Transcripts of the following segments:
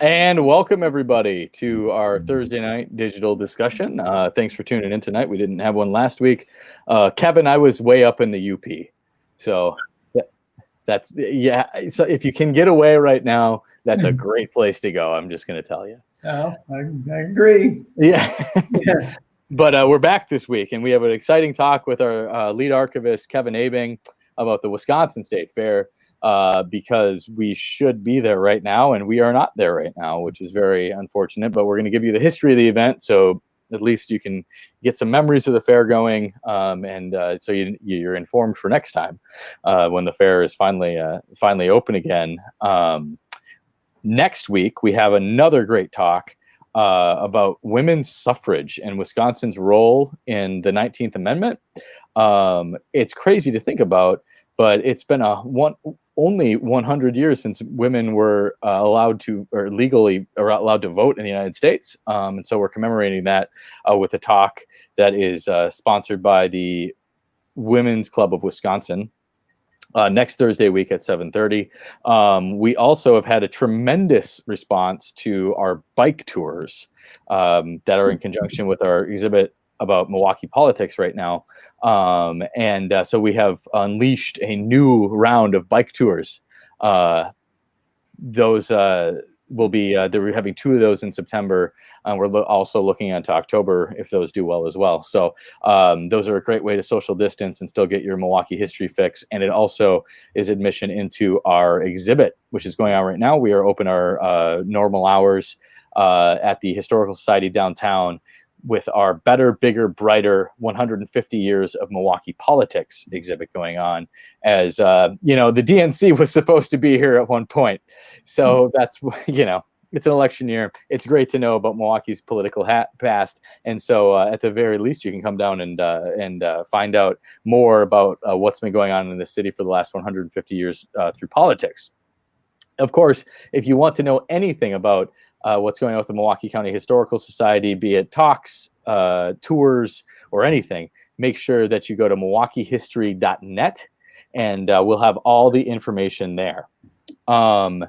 And welcome everybody to our Thursday night digital discussion. Thanks for tuning in tonight. We didn't have one last week. Kevin, I was way up in the UP, so that's yeah. So if you can get away right now, that's a great place to go. I'm just going to tell you. Oh, I agree. Yeah. Yeah. But we're back this week, and we have an exciting talk with our lead archivist, Kevin Abing, about the Wisconsin State Fair, because we should be there right now, and we are not there right now, which is very unfortunate. But we're going to give you the history of the event, so at least you can get some memories of the fair going, and so you're informed for next time when the fair is finally open again. Next week, we have another great talk about women's suffrage and Wisconsin's role in the 19th Amendment. It's crazy to think about, but it's been only 100 years since women were allowed to, or legally are allowed to vote in the United States. And so we're commemorating that with a talk that is sponsored by the Women's Club of Wisconsin. Next Thursday week at 7:30. We also have had a tremendous response to our bike tours that are in conjunction with our exhibit about Milwaukee politics right now. So we have unleashed a new round of bike tours. Those will be, we're having 2 of those in September. We're also looking into October if those do well as well. So those are a great way to social distance and still get your Milwaukee history fix. And it also is admission into our exhibit, which is going on right now. We are open our normal hours at the Historical Society downtown with our Better, Bigger, Brighter 150 Years of Milwaukee Politics exhibit going on. As, the DNC was supposed to be here at one point. So that's, it's an election year. It's great to know about Milwaukee's political past. And so at the very least, you can come down and find out more about what's been going on in the city for the last 150 years through politics. Of course, if you want to know anything about what's going on with the Milwaukee County Historical Society, be it talks, tours, or anything, make sure that you go to milwaukeehistory.net, and we'll have all the information there. I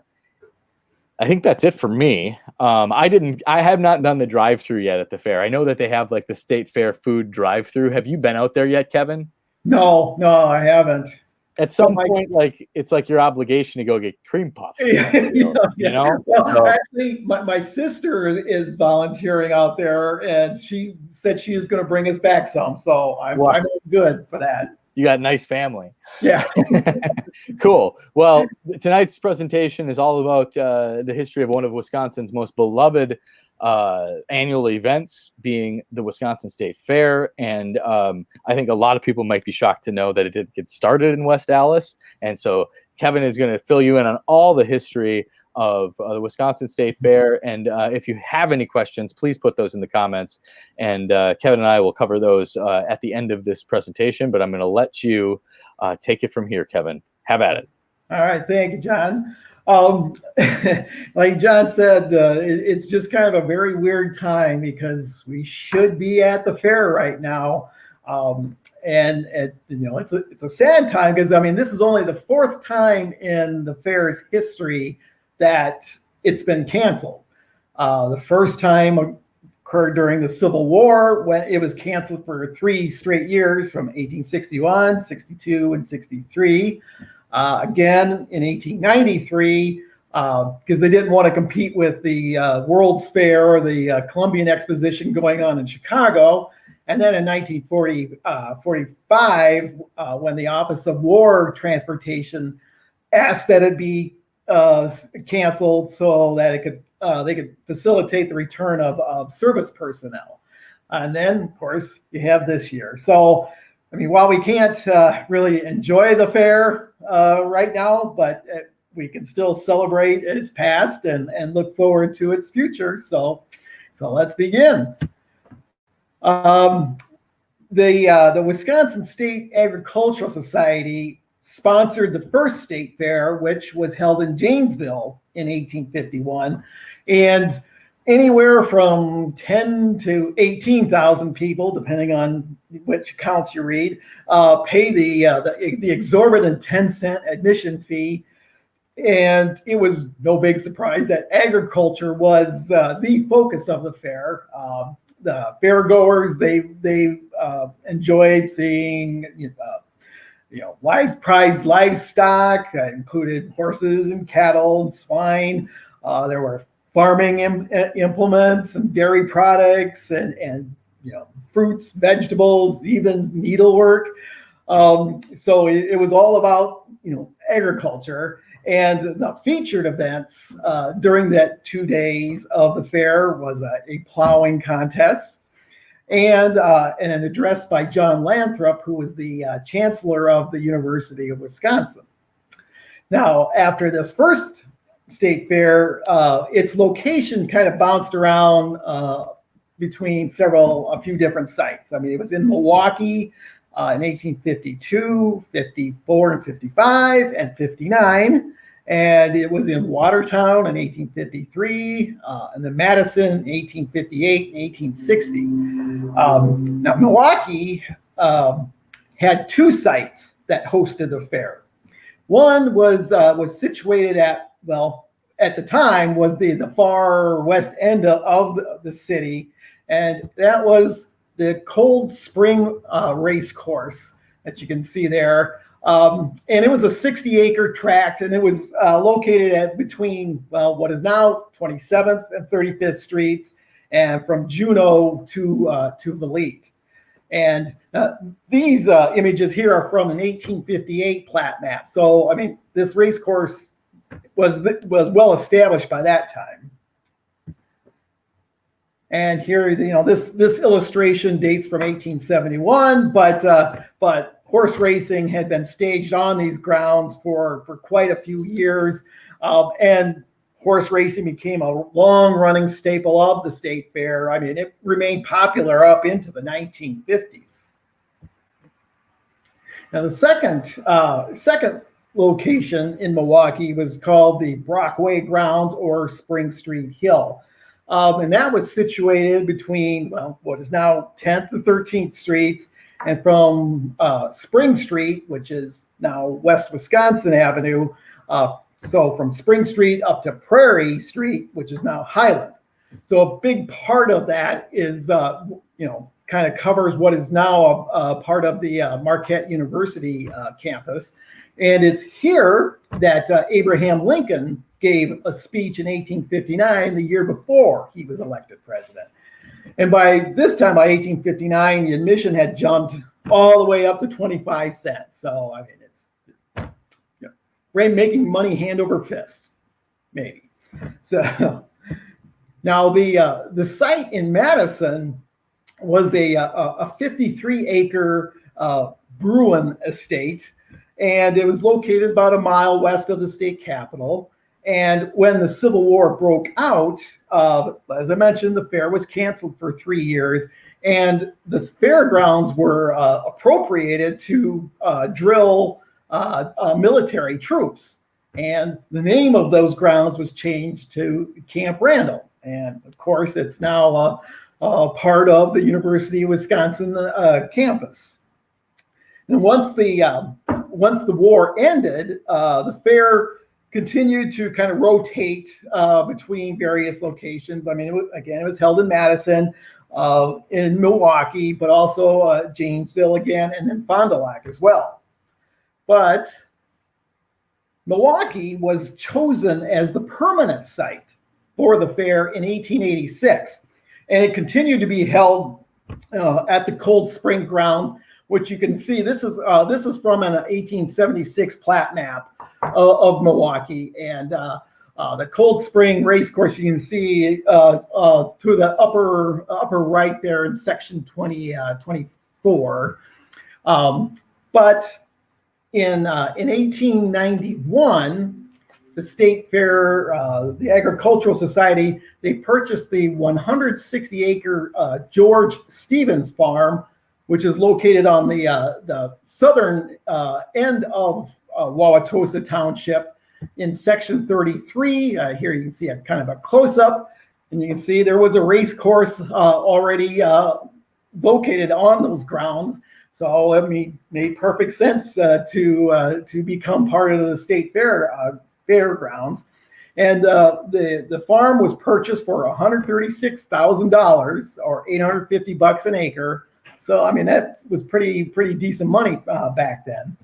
think that's it for me. I have not done the drive-through yet at the fair. I know that they have like the State Fair food drive-through. Have you been out there yet, Kevin? No, I haven't. At some point, it's like your obligation to go get cream puffs. Well, actually, my sister is volunteering out there, and she said she is going to bring us back some. So I'm good for that. You got a nice family. Yeah. Cool. Well, tonight's presentation is all about the history of one of Wisconsin's most beloved annual events, being the Wisconsin State Fair. And I think a lot of people might be shocked to know that it did get started in West Allis. And so Kevin is going to fill you in on all the history of the Wisconsin State Fair. And if you have any questions, please put those in the comments. And Kevin and I will cover those at the end of this presentation. But I'm going to let you take it from here, Kevin. Have at it. All right. Thank you, John. Like John said, it's just kind of a very weird time because we should be at the fair right now. It's a sad time because, this is only the 4th time in the fair's history that it's been canceled. The first time occurred during the Civil War, when it was canceled for 3 straight years from 1861, 62, and 63. Again, in 1893, because they didn't want to compete with the World's Fair or the Columbian Exposition going on in Chicago. And then in 1945, when the Office of War Transportation asked that it be canceled so that they could facilitate the return of service personnel. And then, of course, you have this year. So, while we can't really enjoy the fair right now, but we can still celebrate its past and look forward to its future. So let's begin. The Wisconsin State Agricultural Society sponsored the first state fair, which was held in Janesville in 1851. And anywhere from 10 to 18,000 people, depending on which accounts you read, pay the exorbitant 10-cent admission fee And it was no big surprise that agriculture was the focus of the fair. The fairgoers, they enjoyed seeing prized livestock, included horses and cattle and swine. There were farming implements and dairy products and fruits, vegetables, even needlework. So it was all about agriculture. And the featured events during that 2 days of the fair was a plowing contest and an address by John Lathrop, who was the chancellor of the University of Wisconsin. Now, after this first state fair, its location kind of bounced around between a few different sites. I mean, it was in Milwaukee in 1852, 54, and 55, and 59. And it was in Watertown in 1853, and then Madison in 1858 and 1860. Now, Milwaukee had two sites that hosted the fair. One was situated at the time was the far west end of the city, and that was the Cold Spring race course that you can see there. And it was a 60-acre tract, and it was located between what is now 27th and 35th Streets, and from Juneau to Valete. And these images here are from an 1858 plat map. So, I mean, this race course was well established by that time. And here, this illustration dates from 1871, but horse racing had been staged on these grounds for quite a few years, and horse racing became a long-running staple of the state fair. I mean, it remained popular up into the 1950s. Now, the second location in Milwaukee was called the Brockway Grounds or Spring Street Hill. And that was situated between, what is now 10th and 13th Streets, and from Spring Street, which is now West Wisconsin Avenue, so from Spring Street up to Prairie Street, which is now Highland. So a big part of that is, kind of covers what is now a part of the Marquette University campus. And it's here that Abraham Lincoln gave a speech in 1859, the year before he was elected president. And by this time, by 1859, the admission had jumped all the way up to 25 cents. So, I mean, it's making money hand over fist, maybe. So now the site in Madison was a 53-acre Bruin estate, and it was located about a mile west of the state capitol. And when the Civil War broke out, as I mentioned, the fair was canceled for 3 years, and the fairgrounds were appropriated to drill military troops. And the name of those grounds was changed to Camp Randall. And of course, it's now part of the University of Wisconsin campus. And once the war ended, the fair continued to kind of rotate between various locations. I mean, it was held in Madison, in Milwaukee, but also Janesville again, and then Fond du Lac as well. But Milwaukee was chosen as the permanent site for the fair in 1886, and it continued to be held at the Cold Spring grounds, which you can see. This is from an 1876 plat map of Milwaukee, and the Cold Spring race course you can see to the upper right there in section 24. But in 1891, the State Fair, the Agricultural Society, they purchased the 160-acre George Stevens Farm, which is located on the southern end of Wauwatosa Township in section 33. Here you can see a kind of a close-up, and you can see there was a race course already located on those grounds. So it made perfect sense to become part of the state fair fairgrounds. And the farm was purchased for $136,000 or $850 an acre. So I mean that was pretty decent money back then.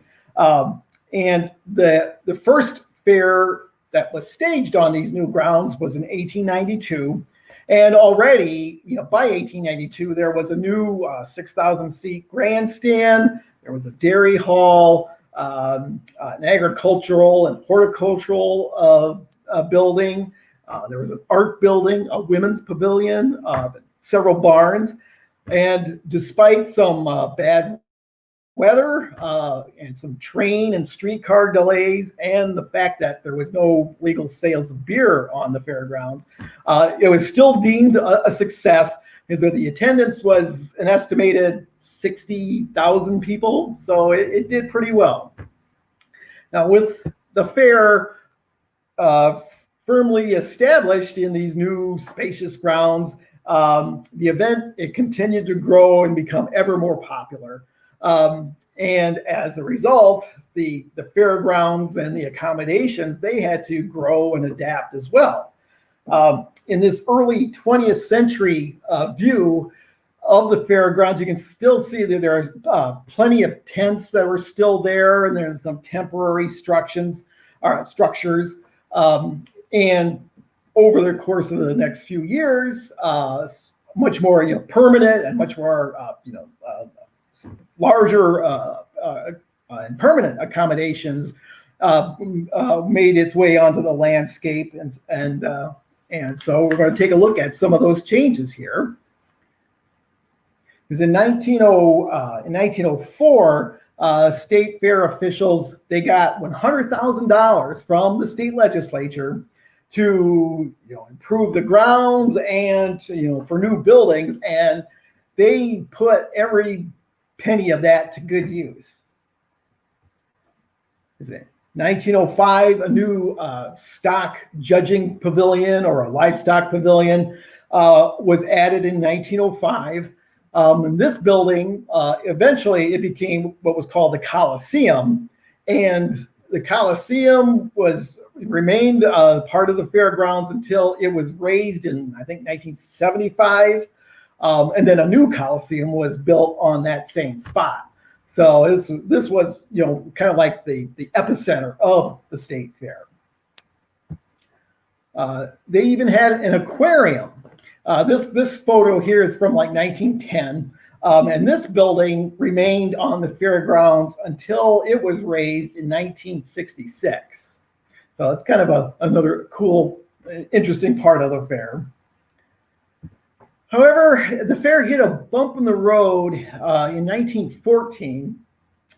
And the first fair that was staged on these new grounds was in 1892. And already, by 1892, there was a new 6,000 seat grandstand. There was a dairy hall, an agricultural and horticultural building. There was an art building, a women's pavilion, several barns. And despite some bad weather and some train and streetcar delays, and the fact that there was no legal sales of beer on the fairgrounds, it was still deemed a success, because the attendance was an estimated 60,000 people. So it did pretty well. Now, with the fair firmly established in these new spacious grounds, the event, it continued to grow and become ever more popular. And as a result, the fairgrounds and the accommodations, they had to grow and adapt as well. In this early 20th century view of the fairgrounds, you can still see that there are plenty of tents that were still there, and there's some temporary structures. And over the course of the next few years, much more permanent and much more larger and permanent accommodations made its way onto the landscape, and so we're going to take a look at some of those changes here. Because in 1904, state fair officials, they got $100,000 from the state legislature to improve the grounds and for new buildings, and they put every penny of that to good use. Is it 1905? A new stock judging pavilion, or a livestock pavilion, was added in 1905. And this building, eventually it became what was called the Coliseum, and the Coliseum remained part of the fairgrounds until it was raised in, I think, 1975. And then a new Coliseum was built on that same spot. So this was, kind of like the epicenter of the state fair. They even had an aquarium. This photo here is from like 1910. And this building remained on the fairgrounds until it was raised in 1966. So it's kind of another cool, interesting part of the fair. However, the fair hit a bump in the road in 1914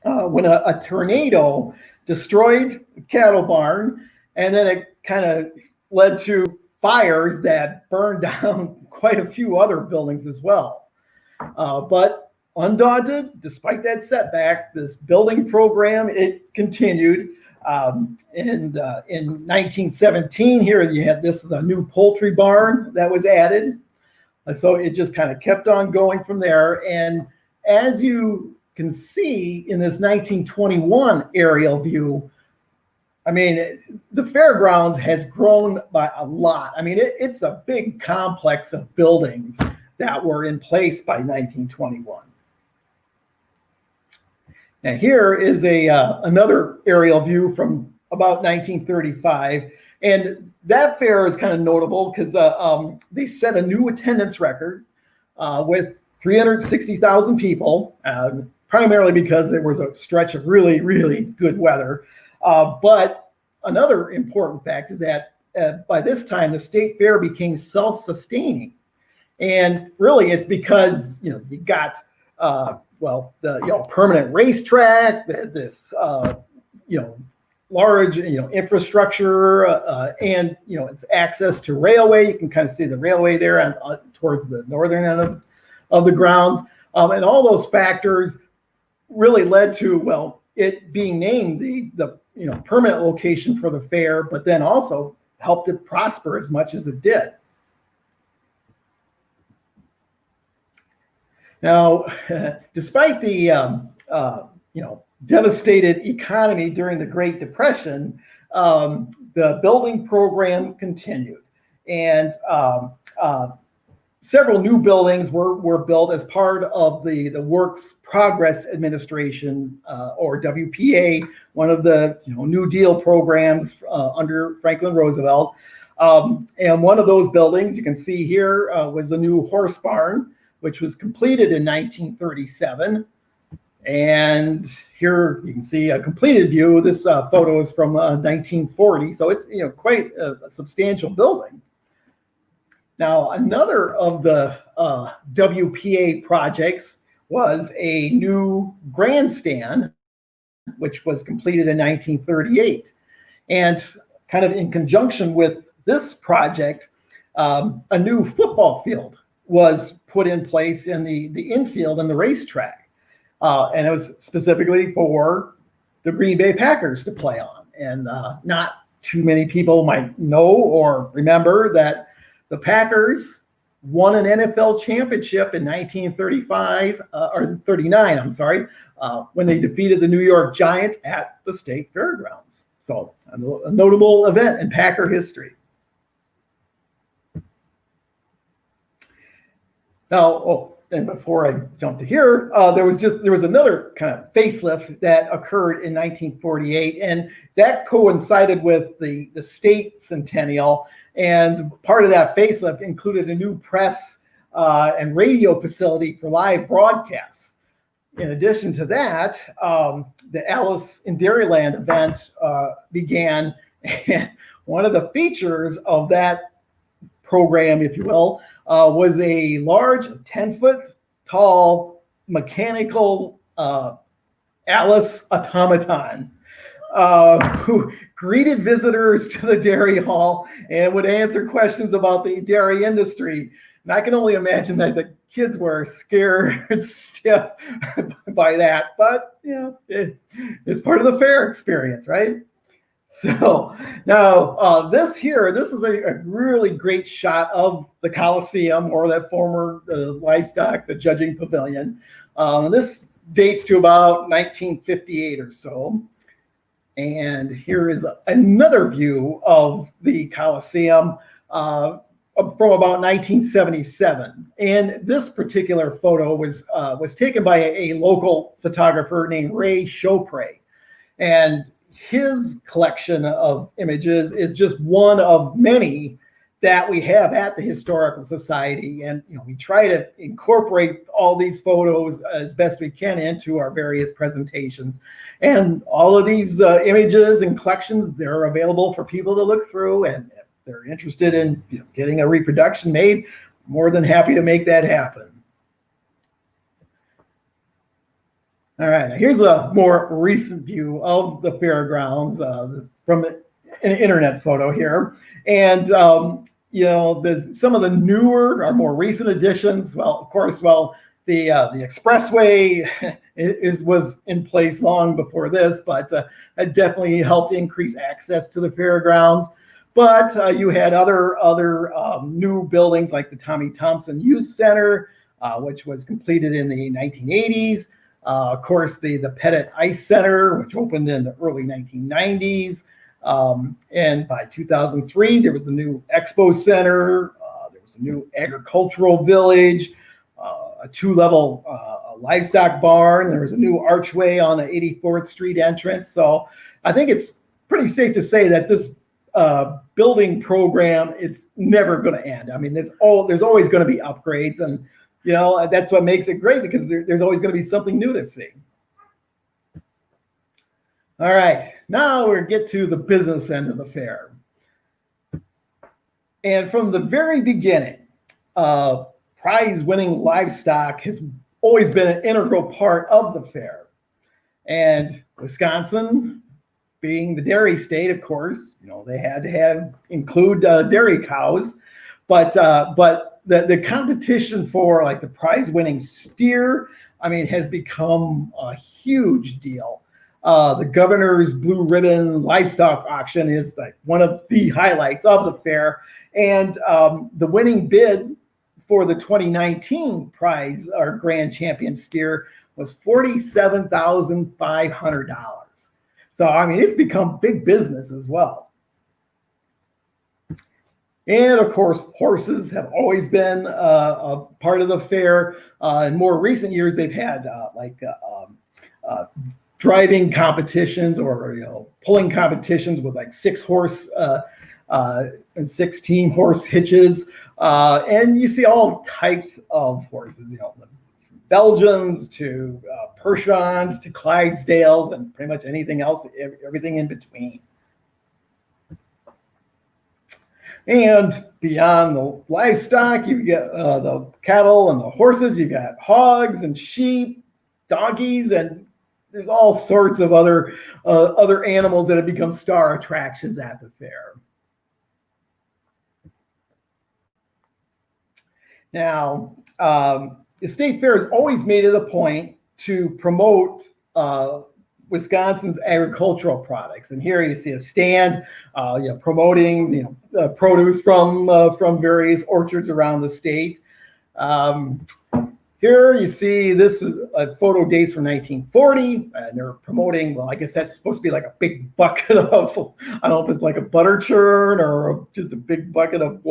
when a tornado destroyed the cattle barn, and then it kind of led to fires that burned down quite a few other buildings as well. But undaunted, despite that setback, this building program, it continued. In 1917, here you had a new poultry barn that was added. So it just kind of kept on going from there. And as you can see in this 1921 aerial view, I mean, the fairgrounds has grown by a lot. I mean, it's a big complex of buildings that were in place by 1921. Now here is another aerial view from about 1935. And that fair is kind of notable because they set a new attendance record with 360,000 people, primarily because there was a stretch of really, really good weather. But another important fact is that by this time, the state fair became self-sustaining. And really, it's because, you got, the permanent racetrack, this, large, infrastructure, and, it's access to railway. You can kind of see the railway there towards the northern end of the grounds. And all those factors really led to, it being named the permanent location for the fair, but then also helped it prosper as much as it did. Now, despite the devastated economy during the Great Depression, the building program continued, and several new buildings were built as part of the Works Progress Administration, or WPA, one of the New Deal programs under Franklin Roosevelt. And one of those buildings you can see here was the new horse barn, which was completed in 1937. And here you can see a completed view. This photo is from 1940, so it's quite a substantial building. Now, another of the WPA projects was a new grandstand, which was completed in 1938. And kind of in conjunction with this project, a new football field was put in place in the infield and the racetrack. And it was specifically for the Green Bay Packers to play on. And not too many people might know or remember that the Packers won an NFL championship in 1935, or 39, I'm sorry, when they defeated the New York Giants at the State Fairgrounds. So a notable event in Packer history. Now, and before I jump to here, there was another kind of facelift that occurred in 1948, and that coincided with the state centennial. And part of that facelift included a new press and radio facility for live broadcasts. In addition to that, the Alice in Dairyland event began, and one of the features of that program, if you will, was a large 10-foot tall mechanical Alice automaton who greeted visitors to the dairy hall and would answer questions about the dairy industry. And I can only imagine that the kids were scared and stiff by that, but it's part of the fair experience, right? So now this is a really great shot of the Coliseum, or that former livestock, the judging pavilion. This dates to about 1958 or so. And here is another view of the Coliseum from about 1977. And this particular photo was taken by a local photographer named Ray Chopre. And his collection of images is just one of many that we have at the Historical Society. And we try to incorporate all these photos as best we can into our various presentations. And all of these images and collections, they're available for people to look through. And if they're interested in getting a reproduction made, more than happy to make that happen. All right, now here's a more recent view of the fairgrounds from an internet photo here. And there's some of the newer or more recent additions. Well, of course, the expressway was in place long before this, but it definitely helped increase access to the fairgrounds. But you had other new buildings like the Tommy Thompson Youth Center, which was completed in the 1980s. Of course, the Pettit Ice Center, which opened in the early 1990s. And by 2003, there was the new Expo Center. There was a new agricultural village, a two-level livestock barn. There was a new archway on the 84th Street entrance. So I think it's pretty safe to say that this building program, it's never going to end. I mean, there's always going to be upgrades, and that's what makes it great, because there's always going to be something new to see. All right, now we'll get to the business end of the fair. And from the very beginning, prize-winning livestock has always been an integral part of the fair. And Wisconsin, being the dairy state, of course, they had to include dairy cows, but the competition for like the prize-winning steer, has become a huge deal. The governor's blue ribbon livestock auction is like one of the highlights of the fair, and the winning bid for the 2019 prize, our grand champion steer, was $47,500. So it's become big business as well. And of course, horses have always been a part of the fair. In more recent years, they've had driving competitions or pulling competitions with like 6-horse and 16-horse hitches, and you see all types of horses. Belgians to Percherons to Clydesdales and pretty much anything else, everything in between. And beyond the livestock, you get the cattle and the horses, you got hogs and sheep, donkeys, and there's all sorts of other animals that have become star attractions at the fair. Now, the state fair has always made it a point to promote Wisconsin's agricultural products, and here you see a stand, promoting produce from various orchards around the state. Here you see this is a photo dates from 1940, and they're promoting. Well, I guess that's supposed to be like a big bucket of, I don't know if it's like a butter churn or just a big bucket of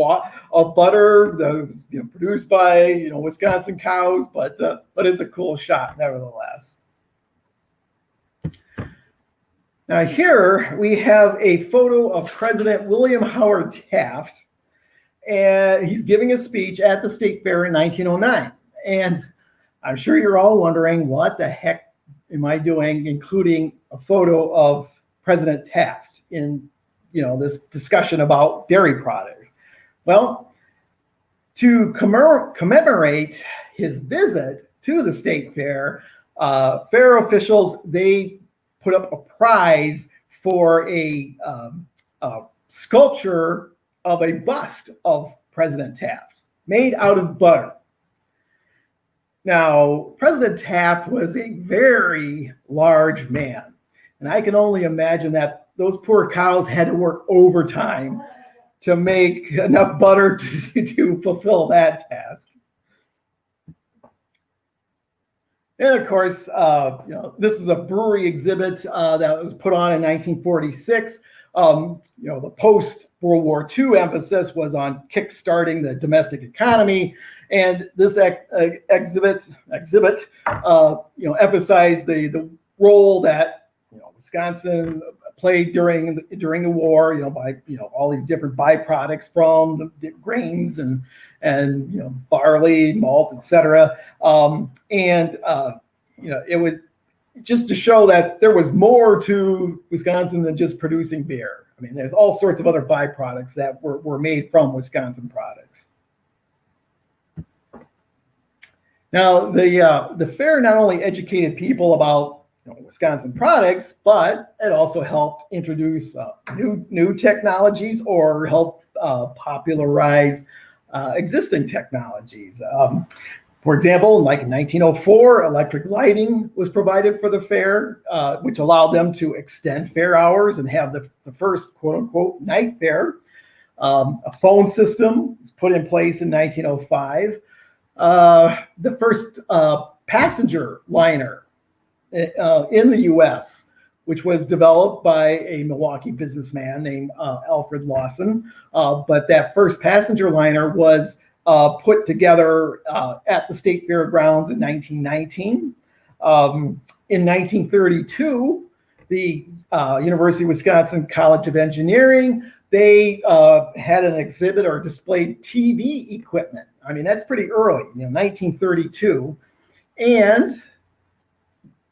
butter that was produced by Wisconsin cows, but it's a cool shot nevertheless. Now here we have a photo of President William Howard Taft, and he's giving a speech at the State Fair in 1909. And I'm sure you're all wondering, what the heck am I doing including a photo of President Taft in this discussion about dairy products? Well, to commemorate his visit to the State Fair, fair officials, they put up a prize for a sculpture of a bust of President Taft made out of butter. Now, President Taft was a very large man, and I can only imagine that those poor cows had to work overtime to make enough butter to fulfill that task. And of course, this is a brewery exhibit that was put on in 1946. The post-World War II emphasis was on kickstarting the domestic economy, and this exhibit emphasized the role that Wisconsin played during the war. By all these different byproducts from the grains and barley, malt, etc. It was just to show that there was more to Wisconsin than just producing beer. I mean, there's all sorts of other byproducts that were made from Wisconsin products. Now, the fair not only educated people about Wisconsin products, but it also helped introduce new technologies or help popularize existing technologies. For example, like in 1904, electric lighting was provided for the fair, which allowed them to extend fair hours and have the first quote-unquote night fair. A phone system was put in place in 1905. The first passenger liner in the U.S., which was developed by a Milwaukee businessman named Alfred Lawson. But that first passenger liner was put together at the State Fair grounds in 1919. In 1932, the University of Wisconsin College of Engineering, they had an exhibit or displayed TV equipment. I mean, that's pretty early, 1932. And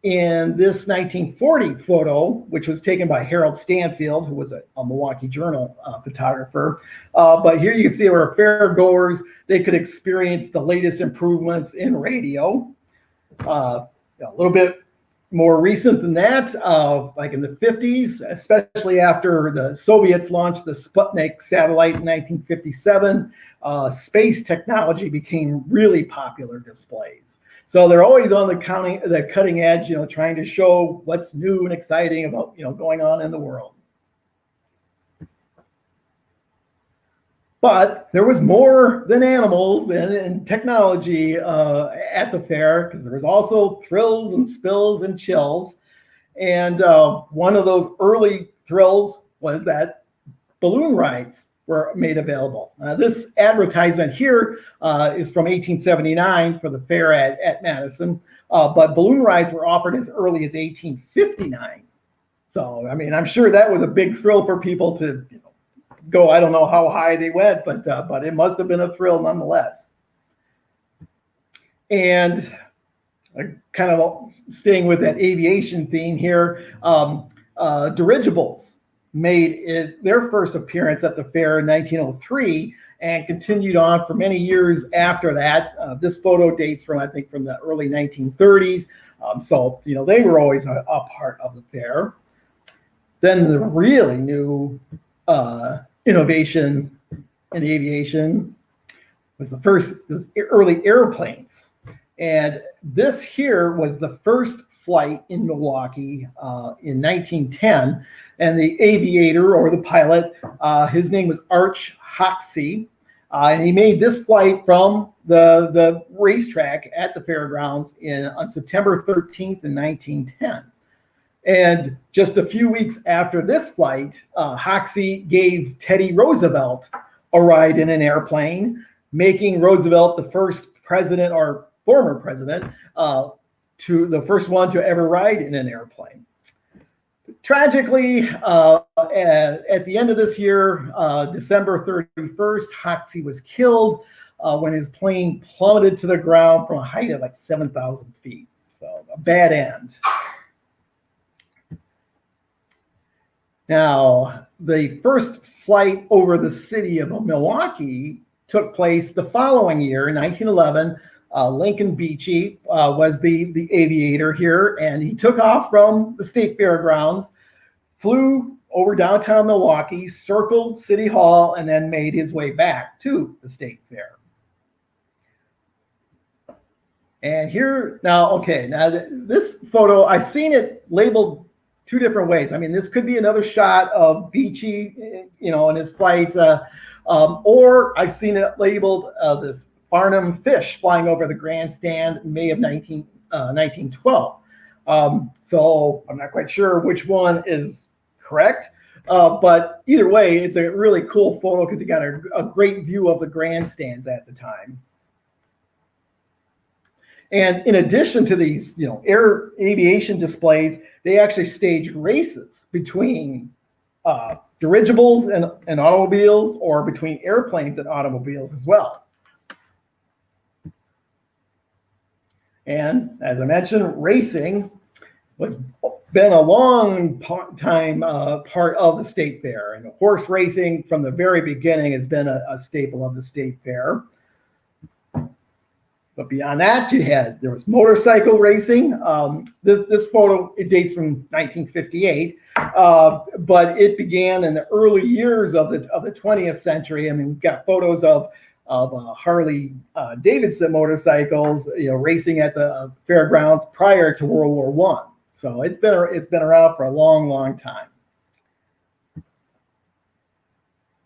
in this 1940 photo, which was taken by Harold Stanfield, who was a Milwaukee Journal photographer. But here you can see where fair goers, they could experience the latest improvements in radio. A little bit more recent than that, like in the 50s, especially after the Soviets launched the Sputnik satellite in 1957, space technology became really popular displays. So they're always on the cutting edge, trying to show what's new and exciting about, going on in the world. But there was more than animals and technology at the fair, because there was also thrills and spills and chills. And one of those early thrills was that balloon rides were made available. This advertisement here is from 1879 for the fair at Madison, but balloon rides were offered as early as 1859. So, I mean, I'm sure that was a big thrill for people to go. I don't know how high they went, but it must have been a thrill nonetheless. And kind of staying with that aviation theme here, dirigibles made their first appearance at the fair in 1903 and continued on for many years after that. This photo dates from, I think, from the early 1930s. So, they were always a part of the fair. Then the really new innovation in aviation was the early airplanes. And this here was the first flight in Milwaukee in 1910. And the aviator, or the pilot, his name was Arch Hoxsey. And he made this flight from the racetrack at the fairgrounds on September 13th in 1910. And just a few weeks after this flight, Hoxsey gave Teddy Roosevelt a ride in an airplane, making Roosevelt the first president, or former president, to the first one to ever ride in an airplane. Tragically, at the end of this year, December 31st, Hoxsey was killed when his plane plummeted to the ground from a height of like 7,000 feet. So a bad end. Now, the first flight over the city of Milwaukee took place the following year, in 1911. Lincoln Beachy was the aviator here, and he took off from the state fairgrounds, flew over downtown Milwaukee, circled City Hall, and then made his way back to the state fair. And here, now this photo, I've seen it labeled two different ways. I mean, this could be another shot of Beachy, in his flight, or I've seen it labeled this Farnham fish flying over the grandstand in May of 1912. So I'm not quite sure which one is correct, but either way, it's a really cool photo because you got a great view of the grandstands at the time. And in addition to these, air aviation displays, they actually staged races between dirigibles and automobiles, or between airplanes and automobiles as well. And as I mentioned, racing was been a long time part of the state fair, and horse racing from the very beginning has been a staple of the state fair. But beyond that, there was motorcycle racing. This photo, it dates from 1958, but it began in the early years of the 20th century. I mean, we've got photos of Harley Davidson motorcycles, racing at the fairgrounds prior to World War I. So it's been around for a long, long time.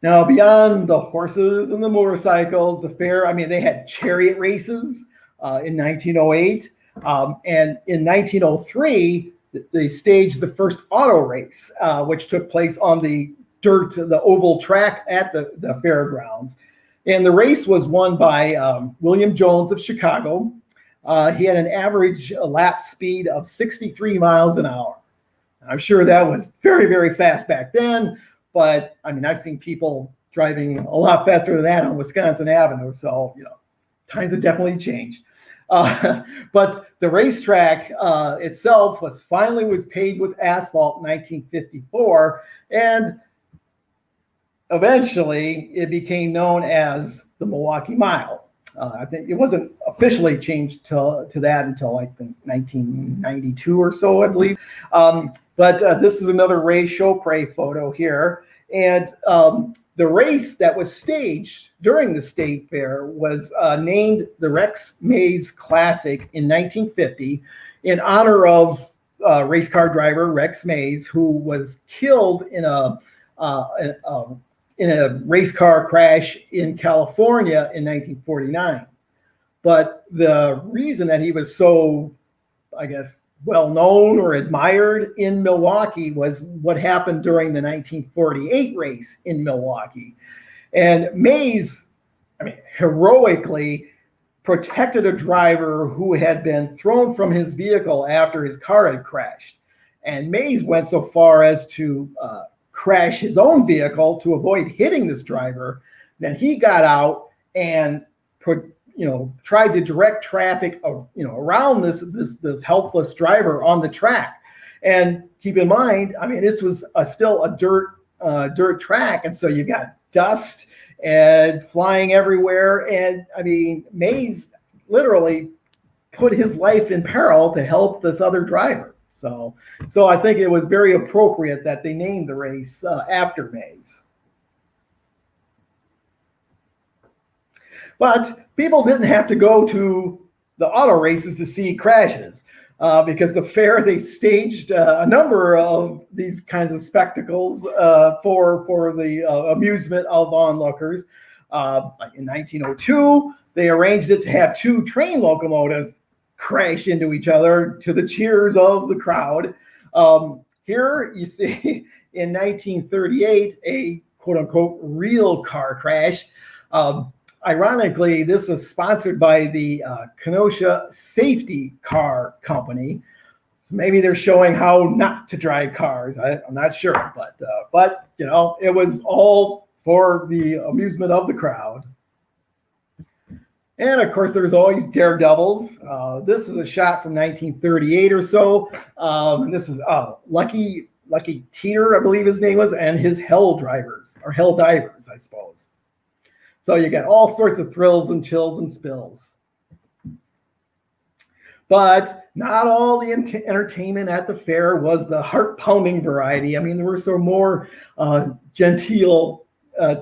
Now, beyond the horses and the motorcycles, the fair, I mean, they had chariot races in 1908. And in 1903, they staged the first auto race, which took place on the oval track at the fairgrounds. And the race was won by William Jones of Chicago. He had an average lap speed of 63 miles an hour. I'm sure that was very, very fast back then. But I mean, I've seen people driving a lot faster than that on Wisconsin Avenue. So, times have definitely changed. But the racetrack itself was paved with asphalt in 1954. And eventually it became known as the Milwaukee Mile. I think it wasn't officially changed to that until I think 1992 or so, I believe. But this is another Ray Chopre photo here. And the race that was staged during the state fair was named the Rex Mays Classic in 1950 in honor of race car driver Rex Mays, who was killed in a race car crash in California in 1949. But the reason that he was so, I guess, well known or admired in Milwaukee was what happened during the 1948 race in Milwaukee. And Mays, I mean, heroically protected a driver who had been thrown from his vehicle after his car had crashed. And Mays went so far as to crash his own vehicle to avoid hitting this driver. Then he got out and tried to direct traffic, around this helpless driver on the track. And keep in mind, I mean, this was still a dirt track, and so you got dust and flying everywhere. And I mean, Mays literally put his life in peril to help this other driver. So I think it was very appropriate that they named the race after Mays. But people didn't have to go to the auto races to see crashes, because the fair, they staged a number of these kinds of spectacles for the amusement of onlookers. In 1902, they arranged it to have two train locomotives crash into each other to the cheers of the crowd. Here you see in 1938 a quote-unquote real car crash. Ironically, this was sponsored by the Kenosha Safety Car Company. So maybe they're showing how not to drive cars. I'm not sure, but it was all for the amusement of the crowd. And of course, there's always daredevils. This is a shot from 1938 or so. And this is Lucky Teeter, I believe his name was, and his hell divers, I suppose. So you get all sorts of thrills and chills and spills. But not all the entertainment at the fair was the heart-pounding variety. I mean, there were some more genteel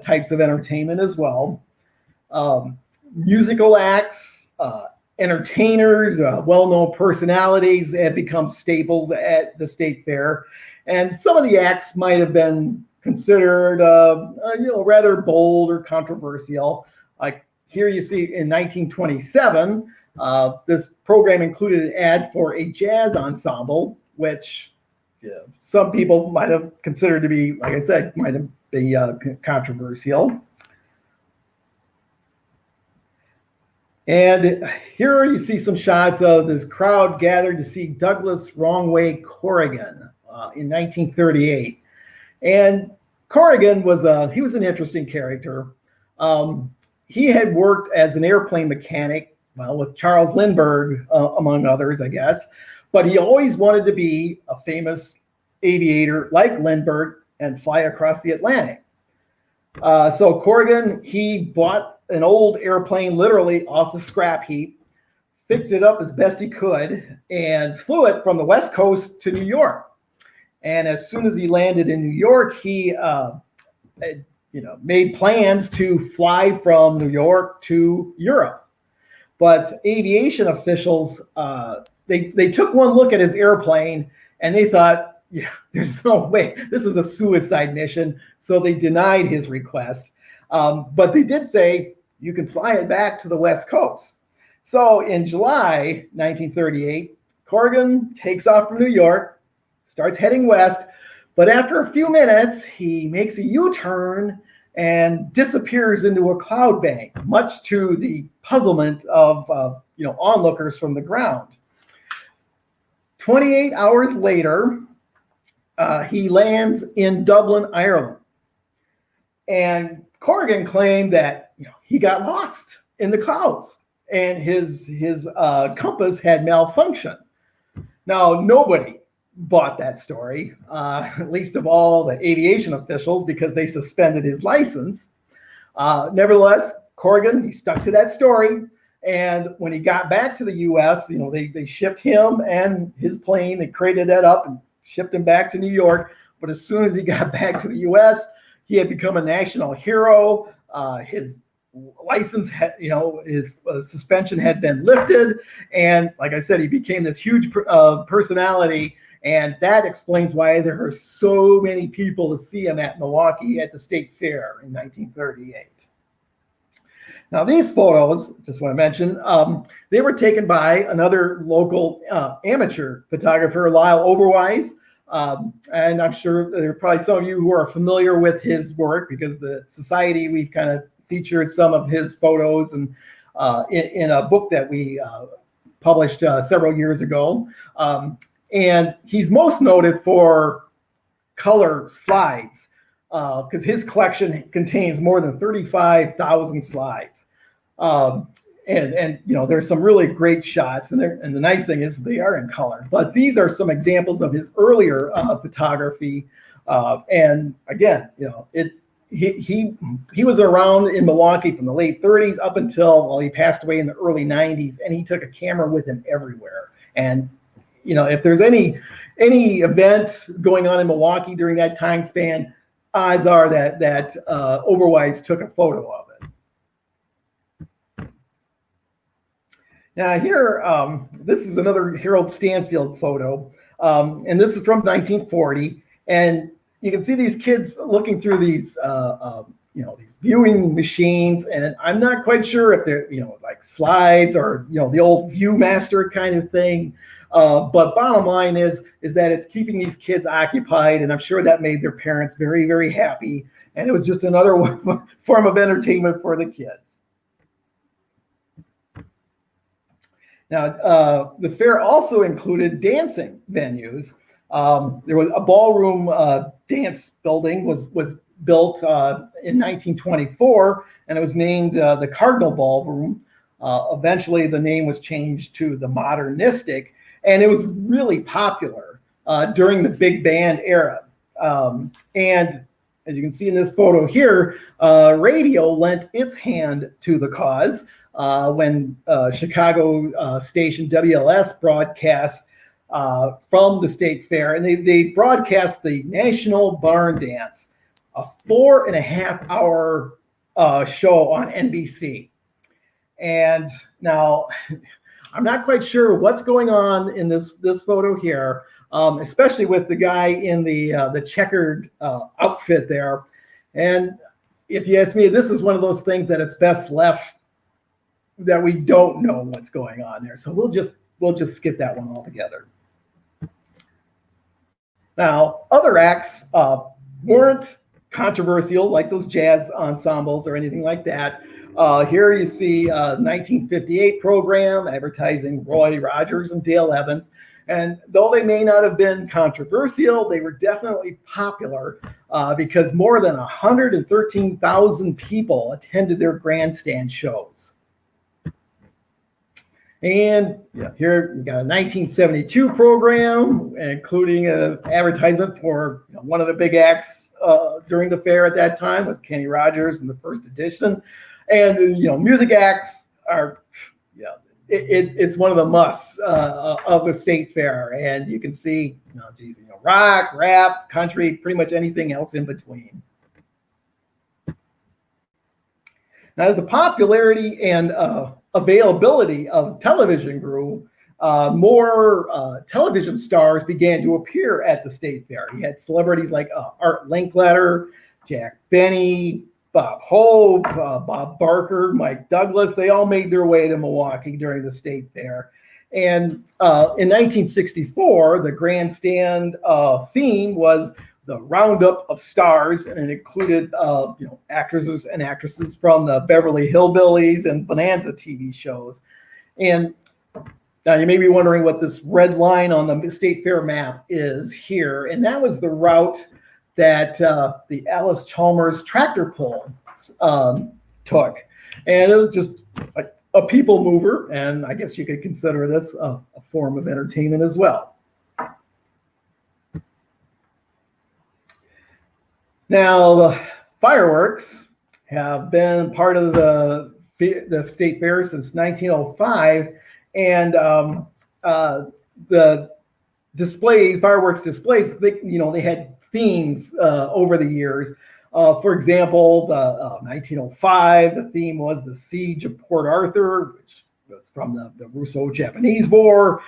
types of entertainment as well. Musical acts, entertainers, well-known personalities had become staples at the state fair. And some of the acts might have been considered, rather bold or controversial. Like here you see in 1927, this program included an ad for a jazz ensemble, which some people might have considered to be, like I said, might have been controversial. And here you see some shots of this crowd gathered to see Douglas Wrongway Corrigan in 1938. And Corrigan was an interesting character. He had worked as an airplane mechanic, with Charles Lindbergh, among others, I guess. But he always wanted to be a famous aviator like Lindbergh and fly across the Atlantic. So Corrigan, he bought an old airplane literally off the scrap heap, fixed it up as best he could, and flew it from the West Coast to New York. And as soon as he landed in New York, he made plans to fly from New York to Europe. But aviation officials, they took one look at his airplane and they thought, there's no way, this is a suicide mission. So they denied his request. But they did say, you can fly it back to the West Coast. So in July 1938, Corrigan takes off from New York, starts heading west, but after a few minutes, he makes a U-turn and disappears into a cloud bank, much to the puzzlement of onlookers from the ground. 28 hours later, he lands in Dublin, Ireland. And Corrigan claimed that he got lost in the clouds and his compass had malfunctioned. Now, nobody bought that story, least of all the aviation officials, because they suspended his license. Nevertheless, Corrigan, he stuck to that story. And when he got back to the U.S., they shipped him and his plane. They crated that up and shipped him back to New York. But as soon as he got back to the U.S., he had become a national hero. His license, his suspension had been lifted. And like I said, he became this huge personality. And that explains why there are so many people to see him at Milwaukee at the State Fair in 1938. Now, these photos, just want to mention, they were taken by another local amateur photographer, Lyle Oberwise. And I'm sure there are probably some of you who are familiar with his work, because the Society, we've kind of featured some of his photos and in a book that we published several years ago. And he's most noted for color slides, because his collection contains more than 35,000 slides. And you know, there's some really great shots, and the nice thing is they are in color. But these are some examples of his earlier photography. And again, you know, he was around in Milwaukee from the late 30s up until, well, he passed away in the early 90s, and he took a camera with him everywhere. And you know, if there's any event going on in Milwaukee during that time span, odds are that Oberweis took a photo of it. Now here, this is another Harold Stanfield photo, and this is from 1940, and you can see these kids looking through these, you know, these viewing machines, and I'm not quite sure if they're, you know, like slides or, you know, the old ViewMaster kind of thing. But bottom line is that it's keeping these kids occupied, and I'm sure that made their parents very, very happy. And it was just another form of entertainment for the kids. Now, the fair also included dancing venues. There was a ballroom dance building was built in 1924, and it was named the Cardinal Ballroom. Eventually, the name was changed to the Modernistic, and it was really popular during the big band era. And as you can see in this photo here, radio lent its hand to the cause when Chicago station WLS broadcast from the State Fair, and they broadcast the National Barn Dance, a 4.5-hour show on NBC. And now, I'm not quite sure what's going on in this photo here, especially with the guy in the checkered outfit there. And if you ask me, this is one of those things that it's best left that we don't know what's going on there. So we'll just skip that one altogether. Now, other acts weren't controversial, like those jazz ensembles or anything like that. Here you see a 1958 program advertising Roy Rogers and Dale Evans. And though they may not have been controversial, they were definitely popular because more than 113,000 people attended their grandstand shows. And here we got a 1972 program, including an advertisement for one of the big acts during the fair at that time was Kenny Rogers in the first edition. And music acts are, it's one of the musts of the state fair. And you can see, rock, rap, country, pretty much anything else in between. Now, as the popularity and availability of television grew, more television stars began to appear at the state fair. You had celebrities like Art Linkletter, Jack Benny, Bob Hope, Bob Barker, Mike Douglas. They all made their way to Milwaukee during the state fair. And in 1964, the grandstand theme was the roundup of stars, and it included actors and actresses from the Beverly Hillbillies and Bonanza TV shows. And now you may be wondering what this red line on the state fair map is here, and that was the route that the Alice Chalmers tractor pull took. And it was just a people mover, and I guess you could consider this a form of entertainment as well. Now, the fireworks have been part of the state fair since 1905, and the displays, fireworks displays, they had themes over the years. For example, the 1905, the theme was the Siege of Port Arthur, which was from the Russo-Japanese War.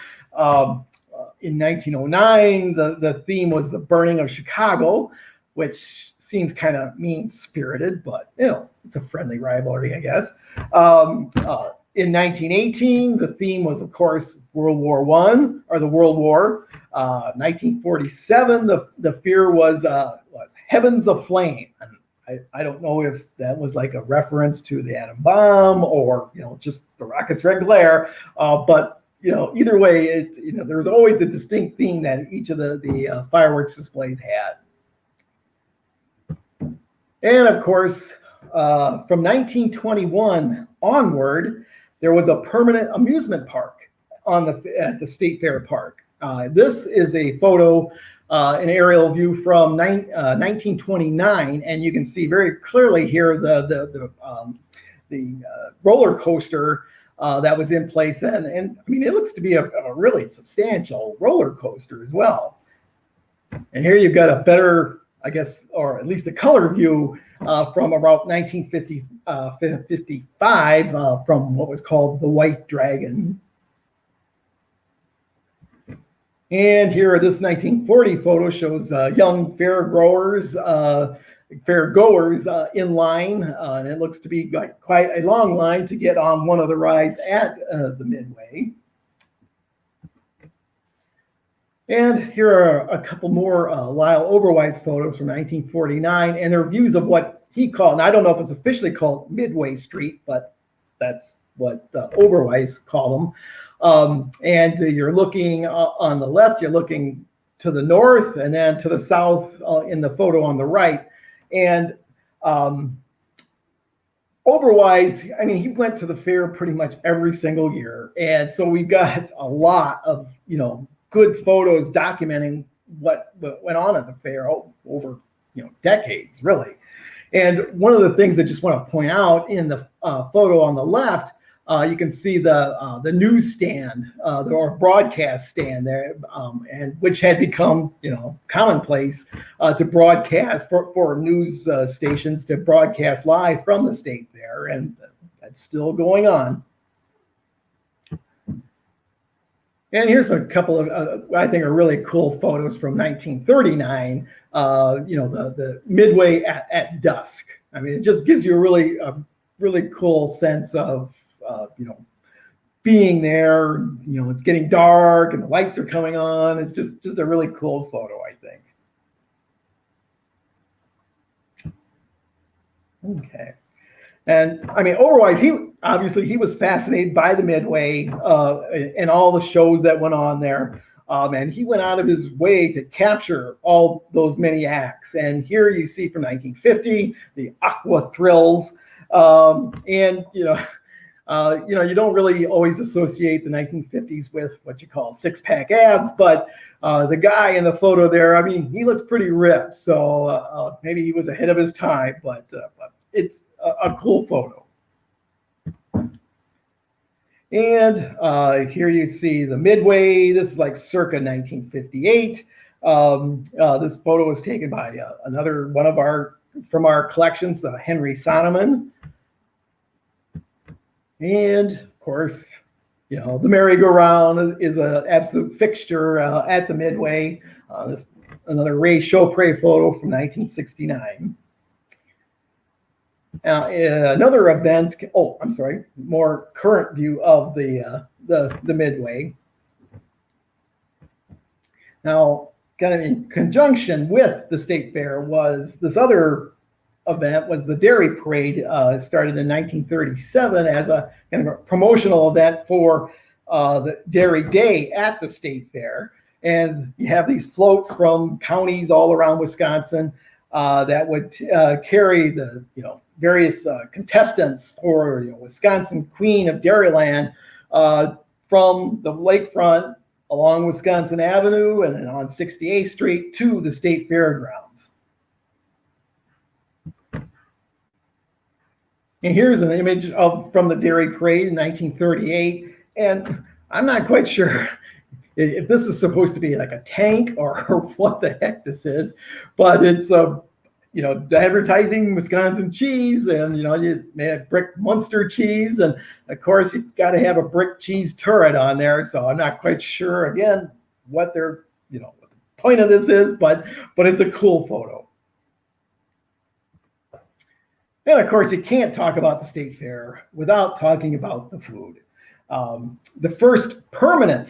In 1909, the theme was the burning of Chicago, which seems kind of mean-spirited, but it's a friendly rivalry, I guess. In 1918, the theme was, of course, World War I, or the World War. 1947, the fair was Heavens Aflame. And I don't know if that was like a reference to the atom bomb or, just the rocket's red glare. But, either way, there's always a distinct theme that each of the fireworks displays had. And of course, from 1921 onward, there was a permanent amusement park at the State Fair Park. This is a photo, an aerial view from 1929, and you can see very clearly here the roller coaster that was in place then. And I mean, it looks to be a really substantial roller coaster as well. And here you've got a better, I guess, or at least a color view from about 1955 from what was called the White Dragon. And here, this 1940 photo shows young fairgoers in line, and it looks to be like quite a long line to get on one of the rides at the Midway. And here are a couple more Lyle Oberweis photos from 1949, and their views of what he called, and I don't know if it's officially called Midway Street, but that's what Oberweis called them. And you're looking on the left, you're looking to the north, and then to the south in the photo on the right. And Oberweis, I mean, he went to the fair pretty much every single year. And so we've got a lot of, good photos documenting what went on at the fair over, decades, really. And one of the things I just want to point out in the photo on the left, you can see the newsstand or broadcast stand there, and which had become commonplace to broadcast for news stations to broadcast live from the state fair, and that's still going on. And here's a couple of I think are really cool photos from 1939. The Midway at dusk. I mean, it just gives you a really cool sense of being there. It's getting dark and the lights are coming on. It's just a really cool photo, I think. Okay. And I mean, Oberweis, he was fascinated by the Midway and all the shows that went on there. And he went out of his way to capture all those many acts. And here you see from 1950, the Aqua Thrills. And you don't really always associate the 1950s with what you call six-pack abs, but the guy in the photo there, I mean, he looks pretty ripped. So maybe he was ahead of his time, but it's a cool photo. And here you see the Midway. This is like circa 1958. This photo was taken by another one of from our collections, Henry Sonneman. And of course, the merry-go-round is an absolute fixture at the Midway. This another Ray Chopre photo from 1969. Another event. Oh, I'm sorry. More current view of the Midway. Now, kind of in conjunction with the State Fair was this other event, was the Dairy Parade. Started in 1937 as a kind of a promotional event for the Dairy Day at the State Fair. And you have these floats from counties all around Wisconsin that would carry the various contestants for Wisconsin Queen of Dairyland from the lakefront along Wisconsin Avenue and then on 68th Street to the State Fairgrounds. And here's an image from the Dairy Parade in 1938. And I'm not quite sure if this is supposed to be like a tank or what the heck this is, but it's advertising Wisconsin cheese, and you made brick Munster cheese, and of course you got to have a brick cheese turret on there. So I'm not quite sure again what their what the point of this is, but it's a cool photo. And of course you can't talk about the State Fair without talking about the food. The first permanent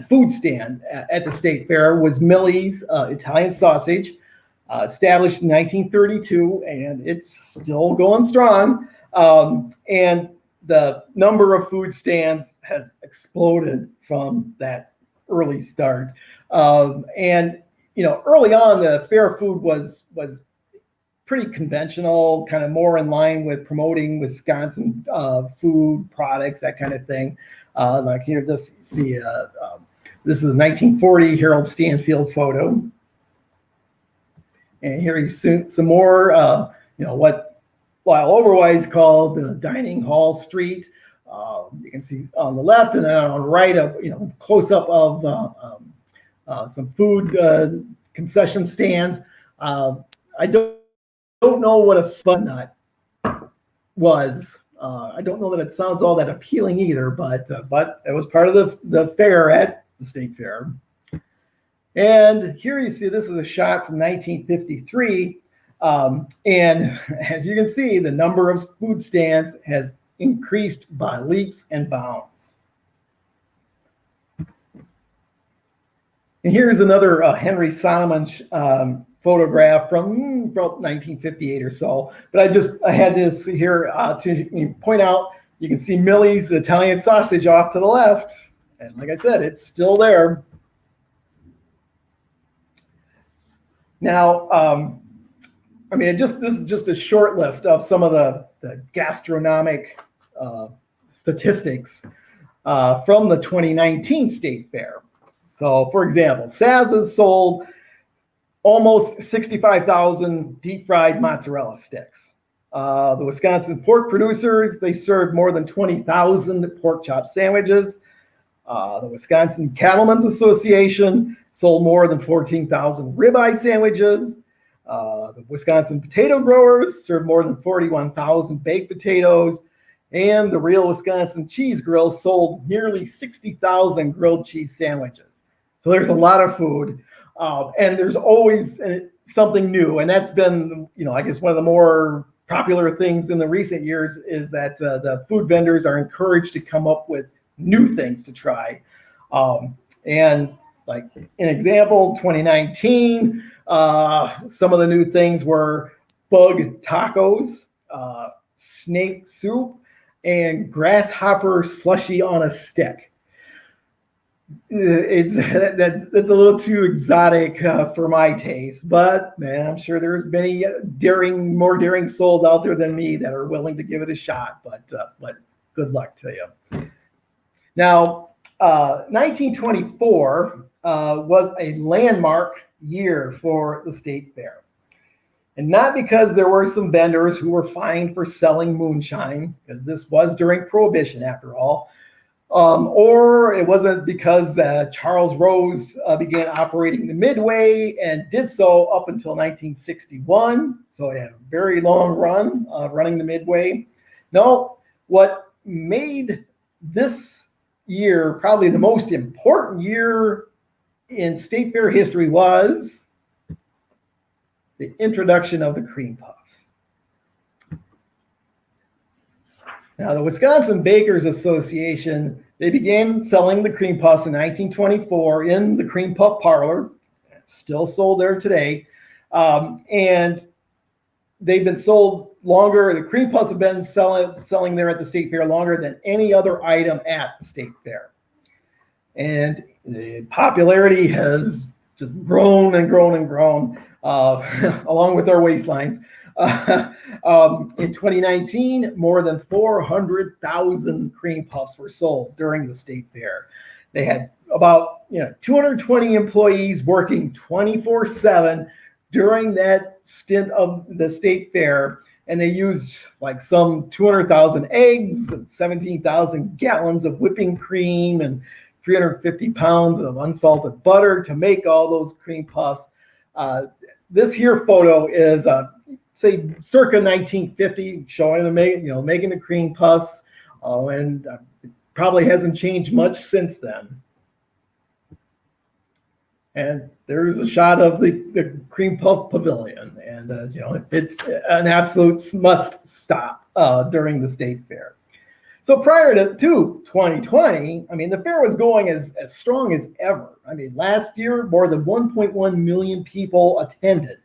food stand at the state fair was Millie's Italian Sausage, established in 1932, and it's still going strong. And the number of food stands has exploded from that early start. And early on, the fair food was pretty conventional, kind of more in line with promoting Wisconsin food products, that kind of thing. Like here, this is a 1940 Harold Stanfield photo. And here you see some more, what otherwise called Dining Hall Street. You can see on the left, and then on the right, close up of some food concession stands. I don't know what a spud nut was. I don't know that it sounds all that appealing either, but it was part of the fair at the state fair. And here you see, this is a shot from 1953. And as you can see, the number of food stands has increased by leaps and bounds. And here's another Henry Solomon photograph from about 1958 or so. But I had this here to point out, you can see Millie's Italian Sausage off to the left. And like I said, it's still there. Now, this is just a short list of some of the gastronomic statistics from the 2019 State Fair. So, for example, Saz's sold almost 65,000 deep fried mozzarella sticks. The Wisconsin pork producers, they served more than 20,000 pork chop sandwiches. The Wisconsin Cattlemen's Association sold more than 14,000 ribeye sandwiches. The Wisconsin potato growers served more than 41,000 baked potatoes. And the Real Wisconsin Cheese Grill sold nearly 60,000 grilled cheese sandwiches. So there's a lot of food. And there's always something new. And that's been, I guess one of the more popular things in the recent years is that the food vendors are encouraged to come up with new things to try. And like an example, 2019, some of the new things were bug tacos, snake soup, and grasshopper slushy on a stick. That's a little too exotic for my taste, but man, I'm sure there's many more daring souls out there than me that are willing to give it a shot. But good luck to you. Now, 1924 was a landmark year for the state fair, and not because there were some vendors who were fined for selling moonshine, because this was during Prohibition after all. Or it wasn't because Charles Rose began operating the Midway and did so up until 1961. So it had a very long run running the Midway. No, what made this year probably the most important year in state fair history was the introduction of the cream puffs. Now, the Wisconsin Bakers Association, they began selling the cream puffs in 1924 in the cream puff parlor, still sold there today. And they've been sold longer. The cream puffs have been selling there at the state fair longer than any other item at the state fair. And the popularity has just grown and grown and grown along with our waistlines. In 2019, more than 400,000 cream puffs were sold during the state fair. They had about 220 employees working 24/7 during that stint of the state fair, and they used like some 200,000 eggs and 17,000 gallons of whipping cream and 350 pounds of unsalted butter to make all those cream puffs. This here photo is say circa 1950, showing them making the cream puffs, and it probably hasn't changed much since then. And there's a shot of the cream puff pavilion, and it's an absolute must stop during the state fair. So prior to 2020, I mean, the fair was going as strong as ever. I mean, last year, more than 1.1 million people attended.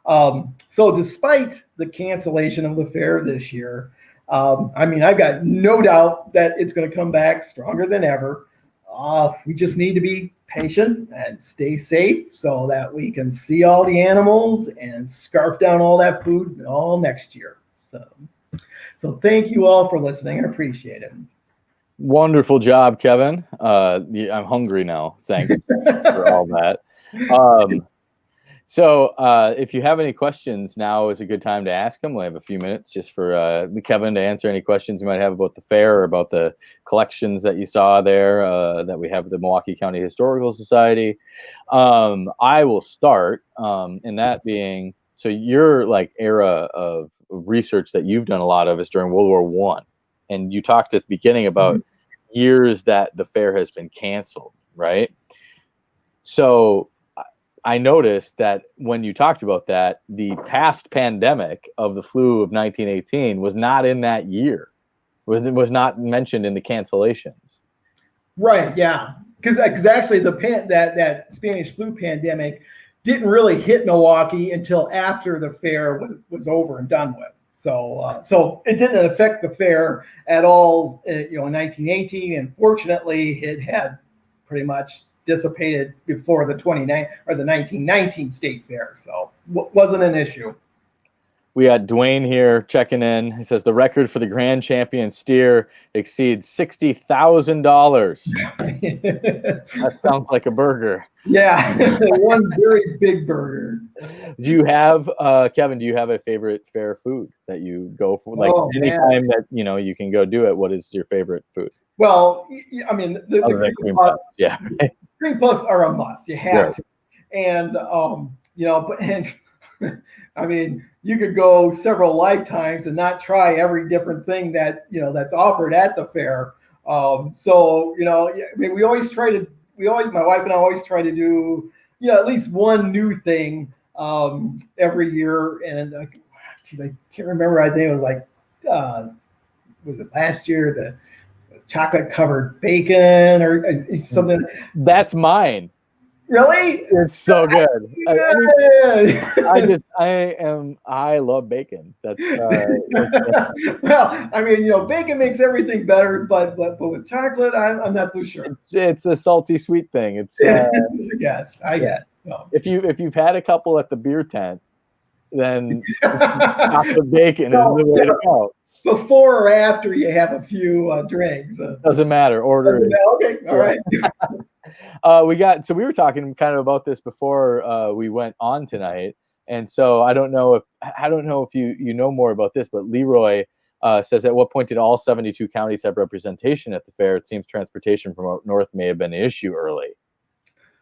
So despite the cancellation of the fair this year, I mean, I've got no doubt that it's going to come back stronger than ever. We just need to be patient and stay safe so that we can see all the animals and scarf down all that food all next year. So thank you all for listening. I appreciate it. Wonderful job, Kevin. I'm hungry now. Thanks for all that. So if you have any questions, now is a good time to ask them. We have a few minutes just for Kevin to answer any questions you might have about the fair or about the collections that you saw there that we have at the Milwaukee County Historical Society. I will start, and that being, so your like era of research that you've done a lot of is during World War I. And you talked at the beginning about years that the fair has been canceled, right? So I noticed that when you talked about that, the past pandemic of the flu of 1918 was not in that year. It was not mentioned in the cancellations. Right, yeah. Because actually that Spanish flu pandemic didn't really hit Milwaukee until after the fair was over and done with. So it didn't affect the fair at all, in 1918. And fortunately, it had pretty much dissipated before the 1919 state fair. So wasn't an issue. We had Dwayne here checking in. He says the record for the grand champion steer exceeds $60,000. That sounds like a burger. Yeah, one very big burger. Do you have, Kevin, do you have a favorite fair food that you go for? Like anytime that, you can go do it, what is your favorite food? Well, I mean, the cream puffs. Yeah. Cream puffs are a must. You have to. And, I mean, you could go several lifetimes and not try every different thing that, that's offered at the fair. I mean, my wife and I always try to do, at least one new thing every year. And I can't remember. I think it was like, was it last year? The chocolate covered bacon or something. That's mine. Really? It's so good. Yeah. I love bacon. That's well, I mean, bacon makes everything better, but with chocolate, I'm not so sure. It's a salty sweet thing. It's I guess. So. If you've had a couple at the beer tent, then chocolate bacon is the way to go. Before or after you have a few drinks. Doesn't matter. Order it. Okay. All right. We were talking kind of about this before we went on tonight. And so I don't know if you know more about this, but Leroy says, at what point did all 72 counties have representation at the fair? It seems transportation from up north may have been an issue early.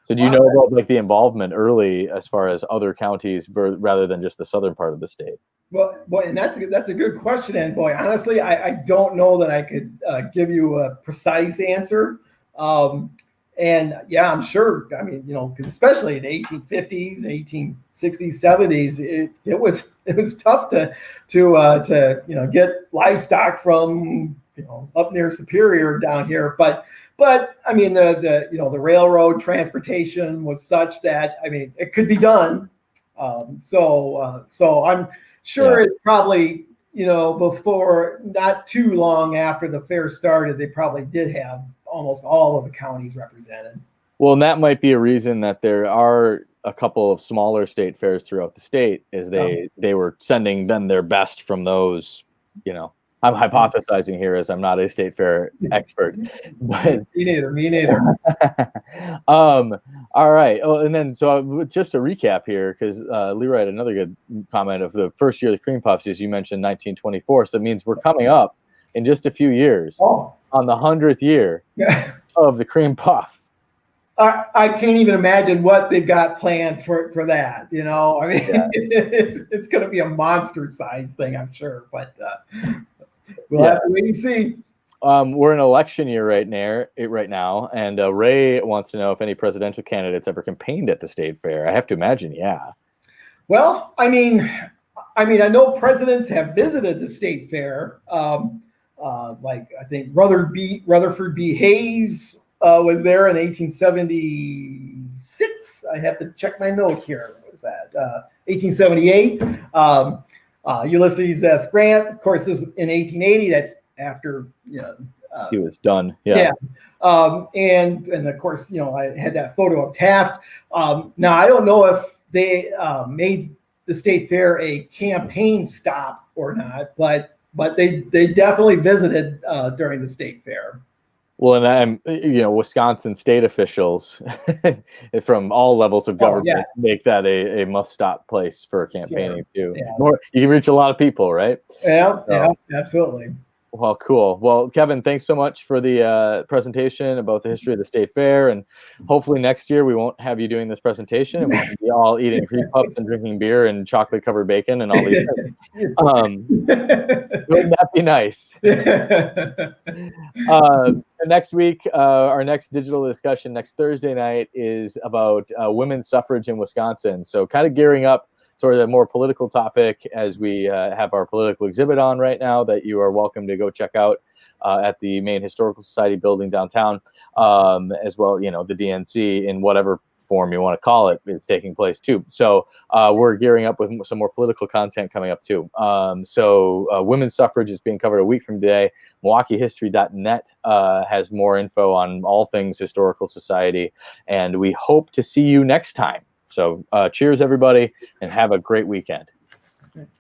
So do you know about like the involvement early as far as other counties rather than just the southern part of the state? Well, and that's a good question. And boy, honestly, I don't know that I could give you a precise answer. And yeah, I'm sure. I mean, especially in the 1850s, 1860s, 70s, it was tough to get livestock from up near Superior down here. But I mean, the railroad transportation was such that it could be done. So I'm sure it probably before, not too long after the fair started, they probably did have almost all of the counties represented. Well, and that might be a reason that there are a couple of smaller state fairs throughout the state, is they were sending them their best from those. I'm hypothesizing here as I'm not a state fair expert. But me neither. All right. Oh, and then so just to recap here, because Leroy had another good comment of the first year of the cream puffs, as you mentioned, 1924. So it means we're coming up in just a few years on the 100th year of the cream puff. I can't even imagine what they've got planned for that. I mean, it's going to be a monster-sized thing, I'm sure. But we'll have to wait and see. We're in election year right now, and Ray wants to know if any presidential candidates ever campaigned at the state fair. I have to imagine, yeah. Well, I mean, I know presidents have visited the state fair. like I think Rutherford B. Hayes was there in 1876. I have to check my note here. What was that? 1878. Ulysses S. Grant, of course, this was in 1880. That's after he was done. Yeah. And of course, I had that photo of Taft. Now I don't know if they made the State Fair a campaign stop or not, but they definitely visited during the State Fair. Well, and Wisconsin state officials from all levels of government make that a must-stop place for campaigning too. Yeah. You can reach a lot of people, right? Yeah, absolutely. Well, cool. Well, Kevin, thanks so much for the presentation about the history of the State Fair, and hopefully next year we won't have you doing this presentation, and we can be all eating cream puffs and drinking beer and chocolate-covered bacon and all these things. Wouldn't that be nice? Next week, our next digital discussion next Thursday night is about women's suffrage in Wisconsin. So kind of gearing up sort of a more political topic as we have our political exhibit on right now that you are welcome to go check out at the Maine Historical Society building downtown, as well, the DNC in whatever form you want to call it is taking place too. So we're gearing up with some more political content coming up too. So women's suffrage is being covered a week from today. MilwaukeeHistory.net has more info on all things historical society, and we hope to see you next time. So cheers, everybody, and have a great weekend.